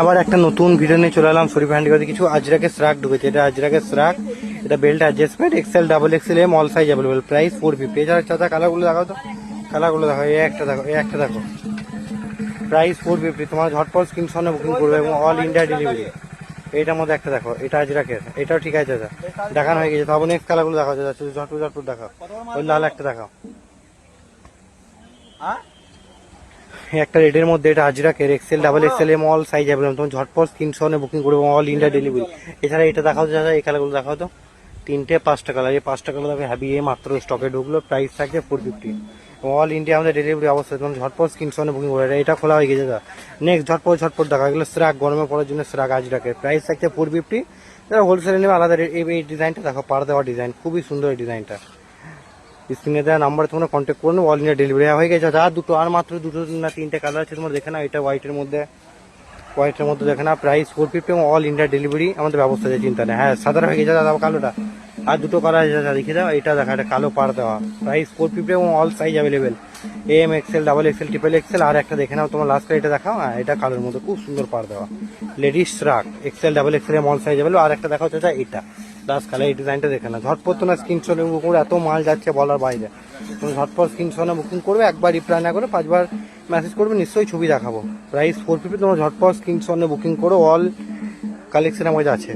আবার একটা নতুন ভিডিও নিয়ে চলে এলাম শরীফ হ্যান্ডিক্রাফটে। কিছু আজরাকের শ্রাক ঢুকেছে, এটা আজরাকের শ্রাক, এটা belt adjustment, XL double XL M all size available, price 450। এছাড়া চাচা কালারগুলো দেখাও তো, কালারগুলো দেখো, এই একটা দেখো, এই একটা দেখো, প্রাইস 450। তোমার ঝটপট স্ক্রিনশটে বুকিং করবে এবং অল ইন্ডিয়া ডেলিভারি। এইটার মধ্যে একটা দেখো, এটা আজরাকের, এটাও ঠিক আছে চাচা, দেখানো হয়ে গেছে। তারপর নেক্সট কালারগুলো দেখাও চাচা, ঝটপট ঝটপট দেখাও, ওই লাল একটা দেখাও, একটা রেডের মধ্যে, এটা আজরাকের XL double XL M all size available. তুমি ঝটপট স্ক্রিনশটে বুকিং করবে অল ইন্ডিয়া ডেলিভারি। এছাড়া এটা দেখাও দাদা, এই কালারগুলো দেখাও তো, তিনটে পাঁচটা কালার, এই পাঁচটা কালার দেখো হ্যাভি, এ মাত্র স্টকে ঢুকলো, প্রাইস থাকছে 450। অল ইন্ডিয়া আমাদের ডেলিভারি অবস্থা, তুমি ঝটপট স্ক্রিনশটে বুকিং করবে। এটা খোলা হয়ে গেছে দাদা। নেক্সট ঝটপট ঝটপট দেখা, এগুলো শ্রাক, গরমে পড়ার জন্য শ্রাক আজরাকের, প্রাইস থাকছে 450। যারা হোলসেলে নেবে আলাদা রেট। এই ডিজাইনটা দেখো, পার দেওয়া ডিজাইন, খুবই সুন্দর এই ডিজাইনটা। স্ক্রিনে দেওয়া নাম্বারে তোমরা কন্ট্যাক্ট করো, অল ইন্ডিয়া ডেলিভারি হয়ে গেছে। আর দুটো, আর মাত্র দুটো না তিনটে কালার আছে, তোমরা দেখে নাও। এটা হোয়াইটের মধ্যে, হোয়াইটের মধ্যে দেখে না, প্রাইস 450 এবং অল ইন্ডিয়া ডেলিভারি আমাদের ব্যবস্থা আছে, চিন্তা নেই। হ্যাঁ সাদা হয়ে গেছে দাদা, কালোটা আর দুটো কালার আছে দাদা, দেখে দাও। এটা দেখা, এটা কালো পার দেওয়া, প্রাইস 450 এবং all size available, M XL double XL triple XL. আর একটা দেখে নাও তোমার লাস্ট, এটা দেখাও। হ্যাঁ এটা কালোর মধ্যে খুব সুন্দর পার দেওয়া, ladies shrug, XL double XL M all size available. আর একটা দেখাও চাচা, এটা লাস্ট কালার, এই ডিজাইনটা দেখে না। ঝটপট তো না স্ক্রিনশট করে, এত মাল যাচ্ছে বলার বাইরে। তুমি ঝটপট স্ক্রিনশটে বুকিং করবে, একবার রিপ্লাই না করে 5বার মেসেজ করবে, নিশ্চয়ই ছবি দেখাবো। প্রাইস 450, তোমরা ঝটপট স্ক্রিনশটে বুকিং করো, অল কালেকশন আমাদের আছে।